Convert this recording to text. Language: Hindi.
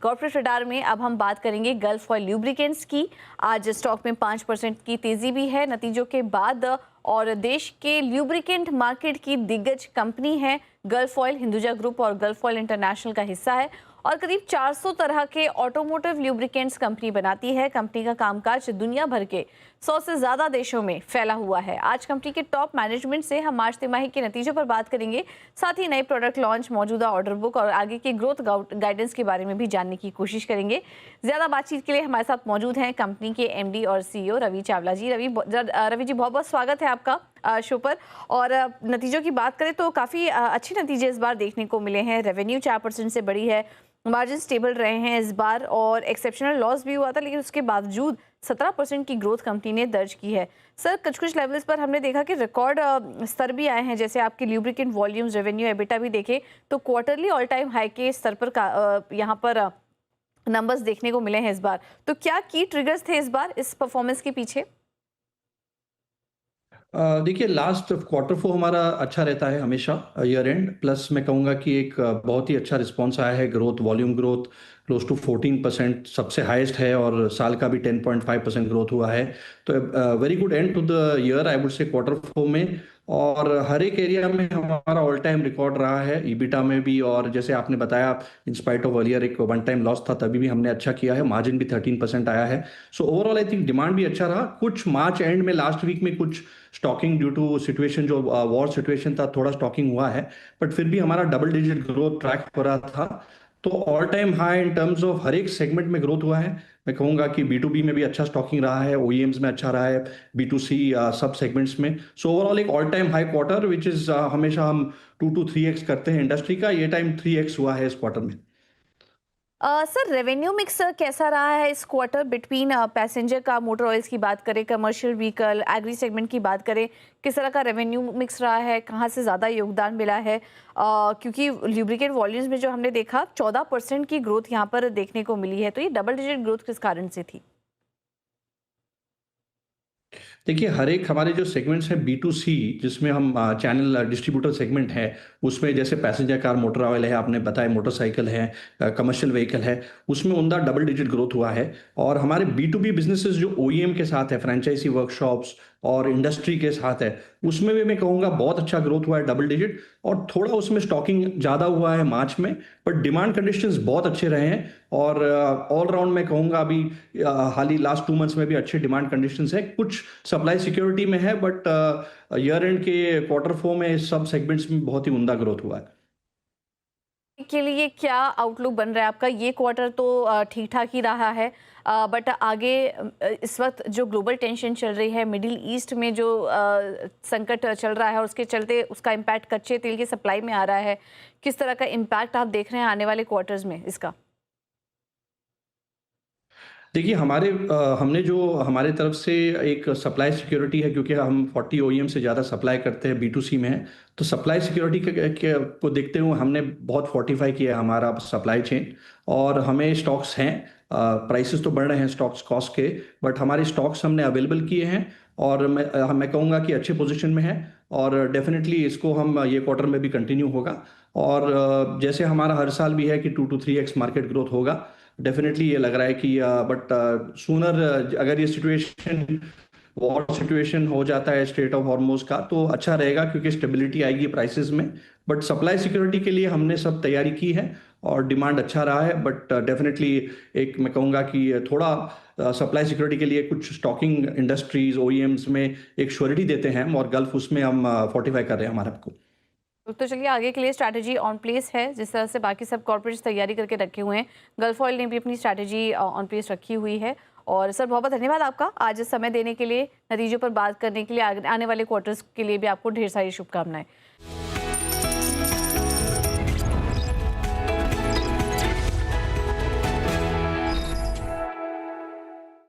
कॉर्पोरेट रडार में अब हम बात करेंगे गल्फ ऑयल ल्यूब्रिकेंट्स की। आज स्टॉक में 5% की तेजी भी है नतीजों के बाद, और देश के ल्यूब्रिकेंट मार्केट की दिग्गज कंपनी है गल्फ ऑयल। हिंदुजा ग्रुप और गल्फ ऑयल इंटरनेशनल का हिस्सा है और करीब 400 तरह के ऑटोमोटिव ल्यूब्रिकेंट्स कंपनी बनाती है। कंपनी का कामकाज दुनिया भर के 100 से ज्यादा देशों में फैला हुआ है। आज कंपनी के टॉप मैनेजमेंट से हम मार्च तिमाही के नतीजों पर बात करेंगे, साथ ही नए प्रोडक्ट लॉन्च, मौजूदा ऑर्डर बुक और आगे की ग्रोथ गाइडेंस के बारे में भी जानने की कोशिश करेंगे। ज्यादा बातचीत के लिए हमारे साथ मौजूद हैं कंपनी के एमडी और सीईओ रवि चावला जी। रवि जी, बहुत बहुत स्वागत है आपका शो पर। और नतीजों की बात करें तो काफ़ी अच्छे नतीजे इस बार देखने को मिले हैं। रेवेन्यू 4% से बढ़ी है, मार्जिन स्टेबल रहे हैं इस बार, और एक्सेप्शनल लॉस भी हुआ था, लेकिन उसके बावजूद 17% की ग्रोथ कंपनी ने दर्ज की है। सर, कुछ लेवल्स पर हमने देखा कि रिकॉर्ड स्तर भी आए हैं, जैसे आपके ल्यूब्रिकेंट वॉल्यूम्स, रेवेन्यू, एबिटा भी देखें तो क्वार्टरली ऑल टाइम हाई के स्तर पर यहाँ पर नंबर्स देखने को मिले हैं इस बार। तो क्या की ट्रिगर्स थे इस बार इस परफॉर्मेंस के पीछे? देखिए, लास्ट क्वार्टर फोर हमारा अच्छा रहता है हमेशा ईयर एंड। प्लस मैं कहूँगा कि एक बहुत ही अच्छा रिस्पॉन्स आया है। Growth, volume growth close to 14% सबसे हाईएस्ट है, और साल का भी 10.5% ग्रोथ हुआ है। तो very good end to the year I would say quarter four में। और हर एक एरिया में हमारा ऑल टाइम रिकॉर्ड रहा है, ईबिटा में भी। और जैसे आपने बताया, इन स्पाइट ऑफ अर्लियर एक वन टाइम लॉस था, तभी भी हमने अच्छा किया है। मार्जिन भी 13% आया है। So overall I think demand भी अच्छा रहा। कुछ मार्च एंड में, लास्ट वीक में कुछ स्टॉकिंग ड्यू टू सिचुएशन, जो वॉर सिचुएशन था, थोड़ा स्टॉकिंग हुआ है। बट फिर भी हमारा डबल डिजिट ग्रोथ ट्रैक हो रहा था। तो all time high in terms of her एक सेगमेंट में ग्रोथ हुआ है। मैं कहूंगा कि बी टू बी में भी अच्छा स्टॉकिंग रहा है, ओईएम्स में अच्छा रहा है, बी टू सी सब सेगमेंट्स में। सो ओवरऑल एक all time high quarter, which is हमेशा हम 2 to 3x करते हैं इंडस्ट्री का, ये टाइम 3x हुआ है इस क्वार्टर में। सर, रेवेन्यू मिक्स कैसा रहा है इस क्वार्टर बिटवीन पैसेंजर का, मोटर ऑयल्स की बात करें, कमर्शियल व्हीकल, एग्री सेगमेंट की बात करें, किस तरह का रेवेन्यू मिक्स रहा है, कहाँ से ज़्यादा योगदान मिला है? क्योंकि ल्यूब्रिकेंट वॉल्यूम्स में जो हमने देखा 14% की ग्रोथ यहाँ पर देखने को मिली है, तो ये डबल डिजिट ग्रोथ किस कारण से थी? देखिए, हर एक हमारे जो सेगमेंट्स हैं बी टू सी, जिसमें हम चैनल डिस्ट्रीब्यूटर सेगमेंट है, उसमें जैसे पैसेंजर कार, मोटर ऑयल है, आपने बताया, मोटरसाइकिल है, कमर्शियल व्हीकल है, उसमें उनका डबल डिजिट ग्रोथ हुआ है। और हमारे बी बिजनेसेस जो ओईएम के साथ है, फ्रेंचाइजी वर्कशॉप्स और इंडस्ट्री के साथ है, उसमें भी मैं कहूँगा बहुत अच्छा ग्रोथ हुआ है, डबल डिजिट। और थोड़ा उसमें स्टॉकिंग ज़्यादा हुआ है मार्च में, बट डिमांड कंडीशंस बहुत अच्छे रहे हैं। और ऑल राउंड मैं कहूँगा अभी हाल ही लास्ट 2 मंथ्स में भी अच्छे डिमांड कंडीशंस है। कुछ सप्लाई सिक्योरिटी में है, बट ईयर एंड के क्वार्टर फोर में सब सेगमेंट्स में बहुत ही उमदा ग्रोथ हुआ है। के लिए क्या आउटलुक बन रहा है आपका? ये क्वार्टर तो ठीक ठाक ही रहा है, बट आगे इस वक्त जो ग्लोबल टेंशन चल रही है, मिडिल ईस्ट में जो संकट चल रहा है, और उसके चलते उसका इम्पैक्ट कच्चे तेल की सप्लाई में आ रहा है, किस तरह का इम्पैक्ट आप देख रहे हैं आने वाले क्वार्टर्स में इसका? देखिए, हमने जो हमारे तरफ से एक सप्लाई सिक्योरिटी है, क्योंकि हम 40 ओईएम से ज़्यादा सप्लाई करते हैं, बी टू सी में है। तो सप्लाई सिक्योरिटी को देखते हुए हमने बहुत फोर्टिफाई किया है हमारा सप्लाई चेन। और हमें स्टॉक्स हैं, प्राइसेस तो बढ़ रहे हैं स्टॉक्स कॉस्ट के, बट हमारे स्टॉक्स हमने अवेलेबल किए हैं। और मैं कहूँगा कि अच्छे पोजीशन में है। और डेफिनेटली इसको हम ये क्वार्टर में भी कंटिन्यू होगा। और जैसे हमारा हर साल भी है कि 2 to 3x मार्केट ग्रोथ होगा। डेफिनेटली ये लग रहा है कि बट सूनर, अगर ये सिचुएशन, वॉर सिचुएशन हो जाता है स्ट्रेट ऑफ हॉर्मुज का, तो अच्छा रहेगा, क्योंकि स्टेबिलिटी आएगी प्राइसेस में। बट सप्लाई सिक्योरिटी के लिए हमने सब तैयारी की है, और डिमांड अच्छा रहा है। बट डेफिनेटली एक मैं कहूँगा कि थोड़ा सप्लाई सिक्योरिटी के लिए कुछ स्टॉकिंग इंडस्ट्रीज, ओईएम्स में एक श्योरिटी देते हैं हम, और गल्फ उसमें हम फोर्टिफाई कर रहे हैं हमारे आपको। तो चलिए, आगे के लिए स्ट्रैटेजी ऑन प्लेस है, जिस तरह से बाकी सब कॉर्पोरेट्स तैयारी करके रखे हुए हैं, गल्फ ऑयल ने भी अपनी स्ट्रैटेजी ऑन प्लेस रखी हुई है। और सर, बहुत बहुत धन्यवाद आपका आज समय देने के लिए, नतीजों पर बात करने के लिए। आने वाले क्वार्टर्स के लिए भी आपको ढेर सारी शुभकामनाएं।